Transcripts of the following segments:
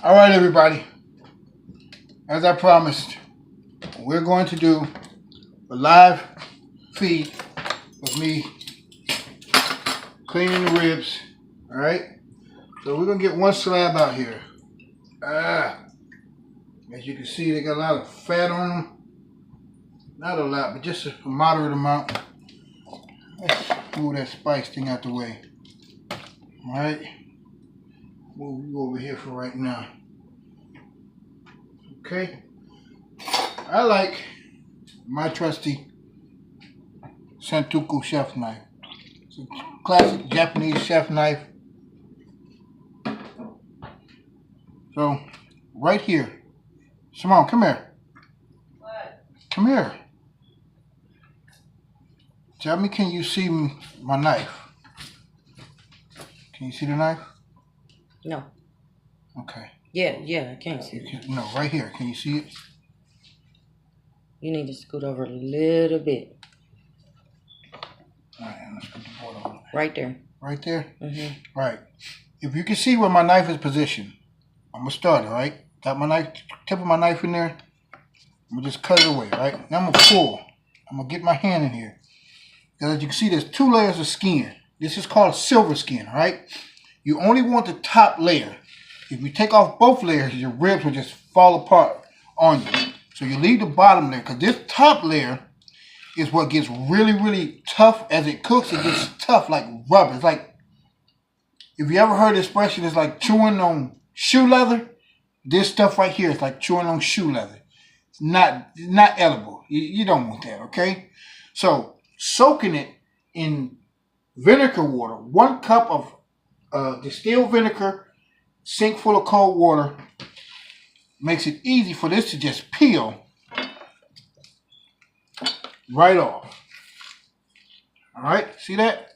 All right, everybody. As I promised, we're going to do a live feed of me cleaning the ribs. All right. So we're gonna get one slab out here. As you can see, they got a lot of fat on them. Not a lot, but just a moderate amount. Let's move that spice thing out the way. All right. Move you over here for right now. Okay. I like my trusty Sentoku chef knife. It's a classic Japanese chef knife. So, right here. Simone, come here. What? Come here. Tell me, can you see my knife? Can you see the knife? No. Okay. Yeah, I can't see it. No, right here. Can you see it? You need to scoot over a little bit. All right, let's put the board on. Right there. Right there? Mm-hmm. Right. If you can see where my knife is positioned, I'm going to start it, right? Got my knife, tip of my knife in there. I'm going to just cut it away, right? Now I'm going to pull. I'm going to get my hand in here. Because as you can see, there's 2 layers of skin. This is called silver skin, right? You only want the top layer. If you take off both layers, your ribs will just fall apart on you. So you leave the bottom layer, because this top layer is what gets really, really tough as it cooks. It gets tough like rubber. It's like, if you ever heard the expression, it's like chewing on shoe leather. This stuff right here is like chewing on shoe leather. It's not edible. You don't want that, okay? So soaking it in vinegar water, 1 cup of distilled vinegar, sink full of cold water, makes it easy for this to just peel right off. All right, see that?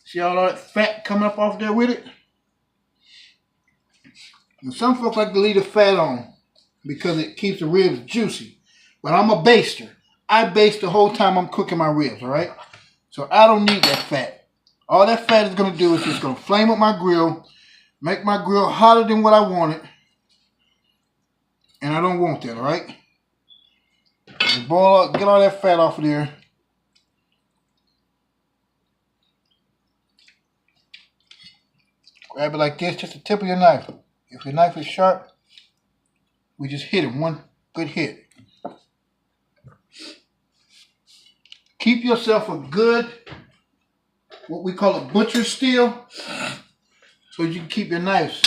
See all that fat coming up off there with it? And some folks like to leave the fat on because it keeps the ribs juicy. But I'm a baster. I baste the whole time I'm cooking my ribs, all right? So I don't need that fat. All that fat is going to do is just going to flame up my grill, make my grill hotter than what I want it. And I don't want that, all right? Just boil up, get all that fat off of there. Grab it like this, just the tip of your knife. If your knife is sharp, we just hit it, 1 good hit. Keep yourself a good, what we call a butcher steel, so you can keep your knives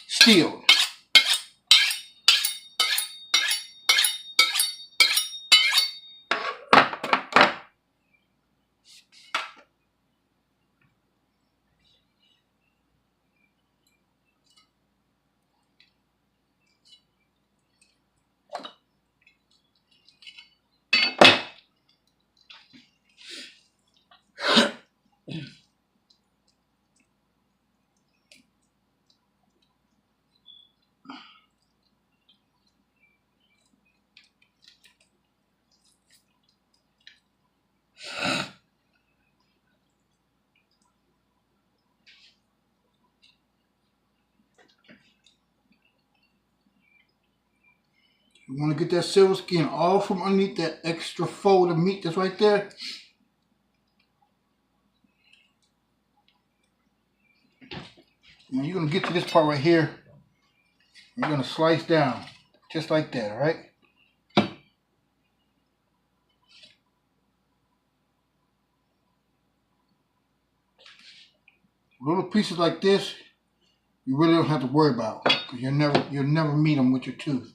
steeled. You want to get that silver skin all from underneath that extra fold of meat that's right there. Now you're going to get to this part right here. You're going to slice down just like that, all right? Little pieces like this, you really don't have to worry about, because you'll never meet them with your tooth.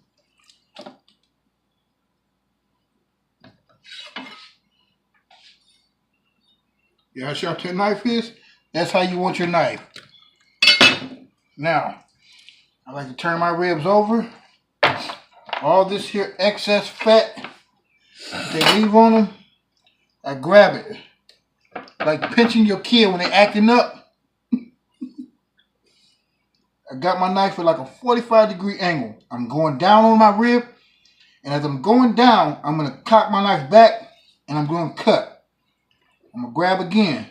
You know how sharp that knife is? That's how you want your knife. Now, I like to turn my ribs over. All this here excess fat that they leave on them, I grab it. Like pinching your kid when they're acting up. I got my knife at like a 45-degree angle. I'm going down on my rib, and as I'm going down, I'm going to cock my knife back, and I'm going to cut. I'm going to grab again.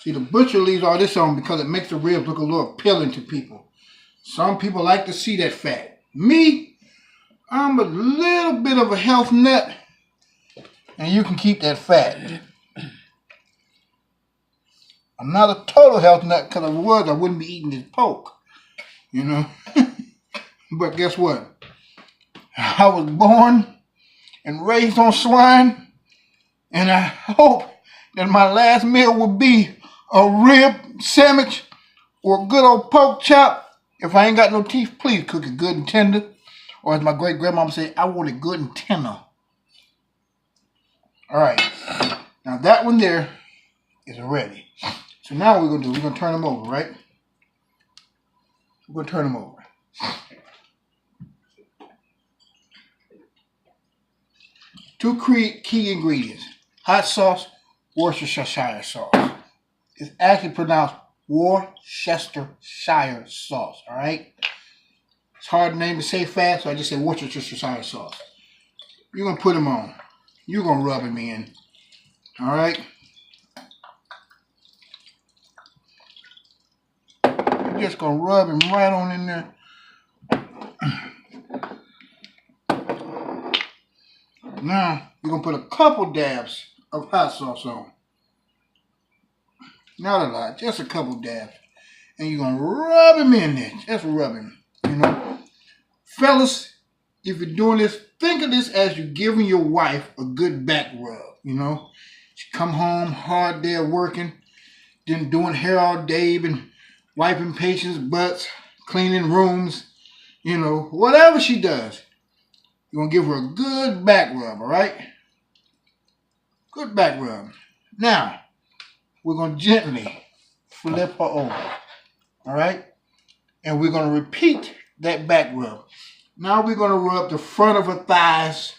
See, the butcher leaves all this on because it makes the ribs look a little appealing to people. Some people like to see that fat. Me, I'm a little bit of a health nut, and you can keep that fat. I'm not a total health nut, because if I was, I wouldn't be eating this pork, you know. But guess what? I was born and raised on swine, and I hope that my last meal would be a rib sandwich or a good old pork chop. If I ain't got no teeth, please cook it good and tender. Or as my great grandmama said, I want it good and tender. All right. Now that one there is ready. So now what we're going to turn them over, right? We're going to turn them over. Two key ingredients. Hot sauce, Worcestershire sauce. It's actually pronounced Worcestershire sauce, all right? It's a hard name to say fast, so I just say Worcestershire sauce. You're going to put them on. You're going to rub them in, all right? You're just going to rub them right on in there. Now, you're going to put a couple dabs of hot sauce on. Not a lot, just a couple dabs. And you're going to rub them in there. Just rub them, you know. Fellas, if you're doing this, think of this as you're giving your wife a good back rub, you know. She come home, hard day of working, then doing hair all day, been wiping patients' butts, cleaning rooms, you know, whatever she does. You're going to give her a good back rub, all right? Good back rub. Now, we're going to gently flip her over, all right? And we're going to repeat that back rub. Now we're going to rub the front of her thighs,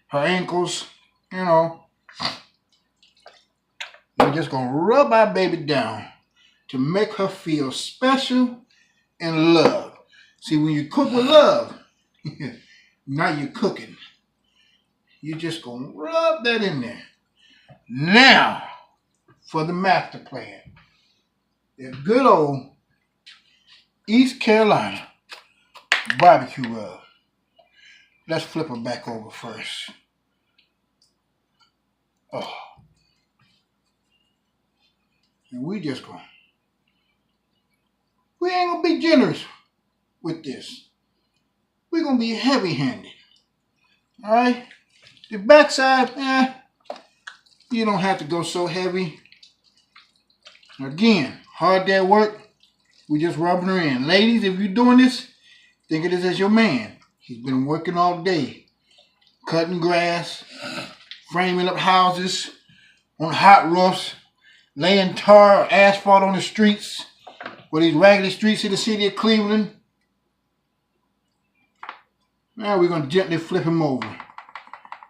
her ankles, you know. We're just going to rub our baby down to make her feel special and loved. See, when you cook with love, now you're cooking. You're just going to rub that in there. Now, for the master plan. That good old East Carolina barbecue rub. Let's flip her back over first. Oh. And we ain't gonna be generous with this. We're gonna be heavy-handed. Alright? The backside, you don't have to go so heavy. Again, hard day at work, we just rubbing her in. Ladies, if you're doing this, think of this as your man. He's been working all day, cutting grass, framing up houses on hot roofs, laying tar or asphalt on the streets, or these raggedy streets in the city of Cleveland. Now we're going to gently flip him over.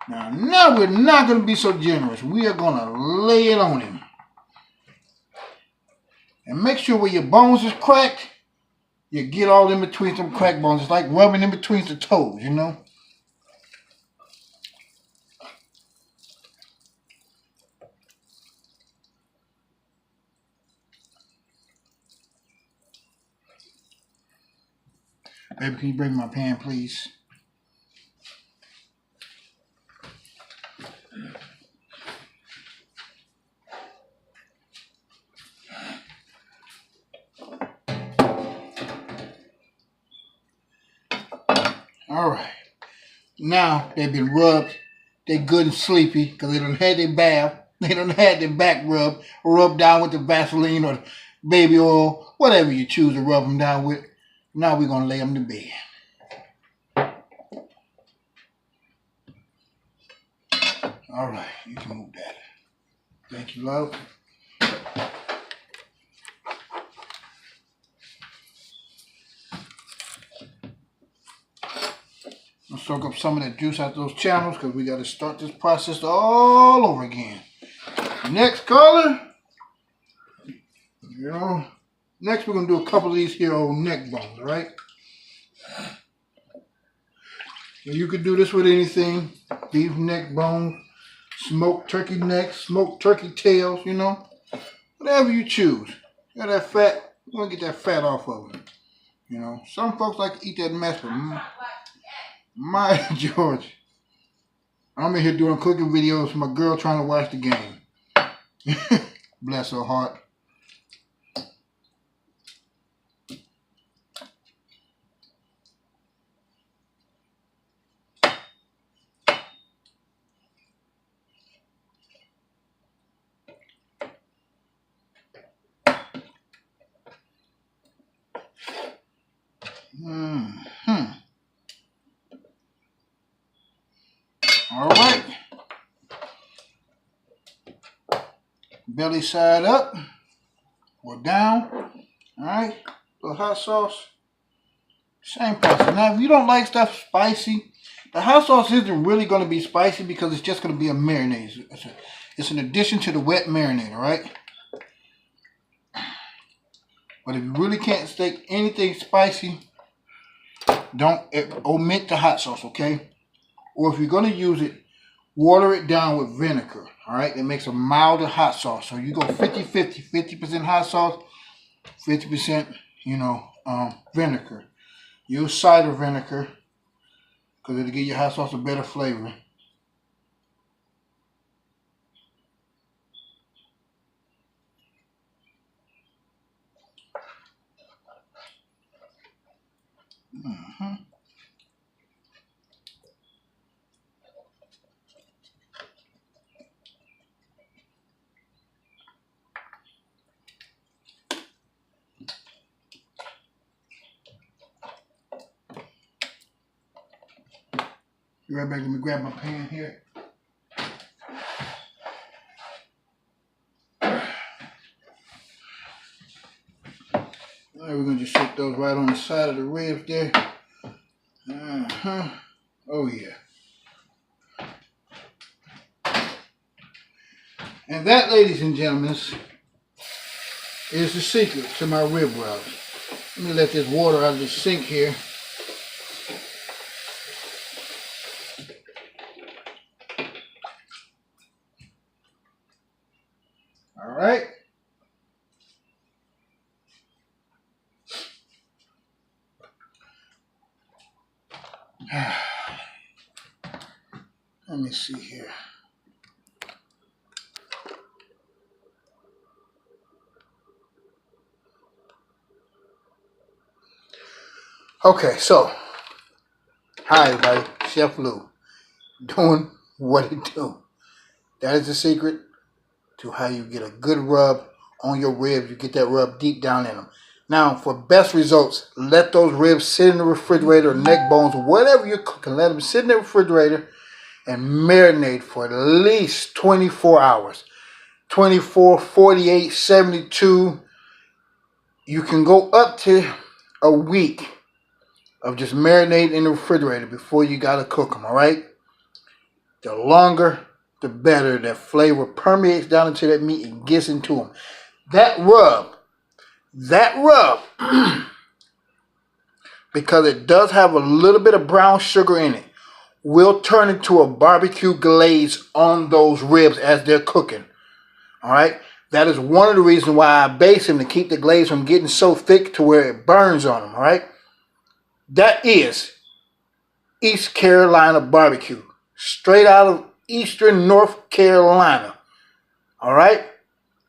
Now we're not going to be so generous. We are going to lay it on him. And make sure where your bones is cracked, you get all in between some crack bones. It's like rubbing in between the toes, you know. Baby, can you bring my pan, please? All right. Now they've been rubbed. They're good and sleepy because they done had their bath. They done had their back rubbed down with the Vaseline or baby oil, whatever you choose to rub them down with. Now we're going to lay them to bed. All right, you can move that. Thank you, love. I'll soak up some of that juice out of those channels because we got to start this process all over again. Next color, you know, next we're going to do a couple of these here old neck bones, all right? And you could do this with anything. Beef neck bones, smoked turkey necks, smoked turkey tails, you know. Whatever you choose. You got that fat, you want to get that fat off of it. You know, some folks like to eat that mess, but my George, I'm in here doing cooking videos for my girl trying to watch the game. Bless her heart. All right. Belly side up or down. All right. The hot sauce. Same process. Now, if you don't like stuff spicy, the hot sauce isn't really going to be spicy because it's just going to be a marinade. It's an addition to the wet marinade, all right? But if you really can't take anything spicy, don't omit the hot sauce, okay? Or if you're going to use it, water it down with vinegar, all right? It makes a milder hot sauce. So you go 50-50, 50% hot sauce, 50%, vinegar. Use cider vinegar because it'll give your hot sauce a better flavor. Be right back. Let me grab my pan here. All right, we're going to just set those right on the side of the ribs there. Oh, yeah. And that, ladies and gentlemen, is the secret to my rib rub. Let me let this water out of the sink here. All right. Let me see here. Okay, so, hi everybody, Chef Lou, doing what it do. That is the secret to how you get a good rub on your ribs. You get that rub deep down in them. Now, for best results, let those ribs sit in the refrigerator, neck bones, whatever you're cooking, let them sit in the refrigerator and marinate for at least 24 hours. 24, 48, 72. You can go up to a week of just marinating in the refrigerator before you got to cook them, all right? The longer, the better. That flavor permeates down into that meat and gets into them. That rub, because it does have a little bit of brown sugar in it, will turn into a barbecue glaze on those ribs as they're cooking. All right? That is one of the reasons why I baste them, to keep the glaze from getting so thick to where it burns on them. All right? That is East Carolina barbecue. Straight out of Eastern North Carolina. All right?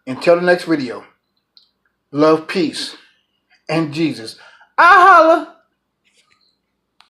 Until the next video. Love, peace, and Jesus. I holla.